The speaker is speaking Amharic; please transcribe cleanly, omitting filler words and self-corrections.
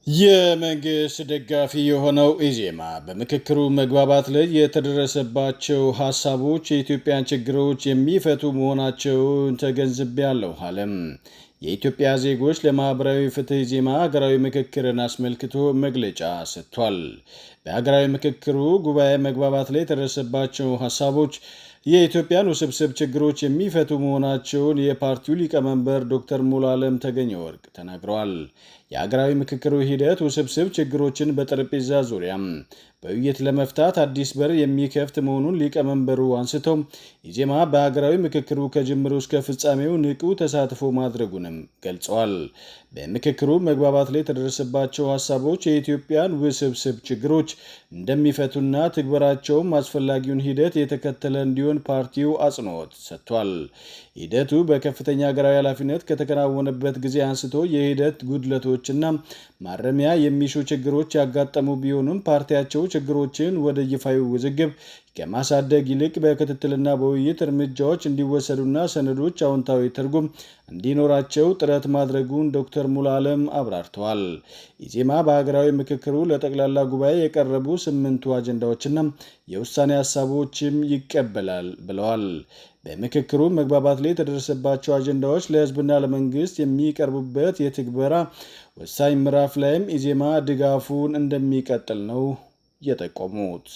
የመንግስት ደጋፊ የሆነው ኢዜማ በምክክሩ መግባባት ላይ የተደረሰባቸው ሀሳቦች የኢትዮጵያን ችግሮች የሚፈቱ መሆናቸውን ተገንዝቤያለሁ አለም። የኢትዮጵያ ዜጎች ለማህበራዊ ፍትህ ኢዜማ ሀገራዊ ምክክርን አስመልክቶ መግለጫ ሰጥቷል። በሀገራዊ ምክክሩ ጉባኤ መግባባት ላይ የተደረሰባቸው ሀሳቦች የኢትዮጵያን ውስብስብ ችግሮች የሚፈቱ መሆናቸውን የፓርቲው ሊቀመንበር ዶክተር ሙሉዓለም ተገኘ ወርቅ ተናግረዋል። የሀገራዊ ምክክሩ ሂደት ውስብስብ ችግሮችን በጠረጴዛ ዙሪያ በውይይት ለመፍታት አዲስ በር የሚከፍት መሆኑን ሊቀመንበሩ አንስተው ኢዜማ በሀገራዊ ምክክሩ ከጅምሩ እስከ ፍጻሜው ንቁ ተሳትፎ ማድረጉንም ገልጸዋል። በምክክሩ መግባባት ላይ የተደረሰባቸው ሀሳቦች የኢትዮጵያን ውስብስብ ችግሮች እንደሚፈቱና ትግበራቸውም አስፈላጊውን ሂደት የተከተለ እንዲሆን ፓርቲው አጽንኦት ሰጥቷል። ሂደቱ በከፍተኛ ሀገራዊ ኃላፊነት ከተከናወነበት ጊዜ አንስቶ የሂደት ጉድለቶችና ማረሚያ የሚሹ ችግሮች ያጋጠሙ ቢሆኑም ፓርቲያቸው ችግሮችን ወደ ይፋዊ ውዝግብ ከማሳደግ ይልቅ በክትትልና በውይይት እርምጃዎች እንዲወሰዱና ሰነዶች አዎንታዊ ትርጉም እንዲኖራቸው ጥረት ማድረጉን ዶክተር ሙሉዓለም አብራርተዋል። ኢዜማ በሀገራዊ ምክክሩ ለጠቅላላ ጉባኤ የቀረቡ 8 አጀንዳዎችና የውሳኔ ሀሳቦችም ይቀበላል ብለዋል። በምክክሩ መግባባት ላይ የተደረሰባቸው አጀንዳዎች ለሕዝብና ለመንግስት የሚቀርቡበት የትግበራ ወሳኝ ምዕራፍ ላይም ኢዜማ ድጋፉን እንደሚቀጥል ነው የጠቆሙት።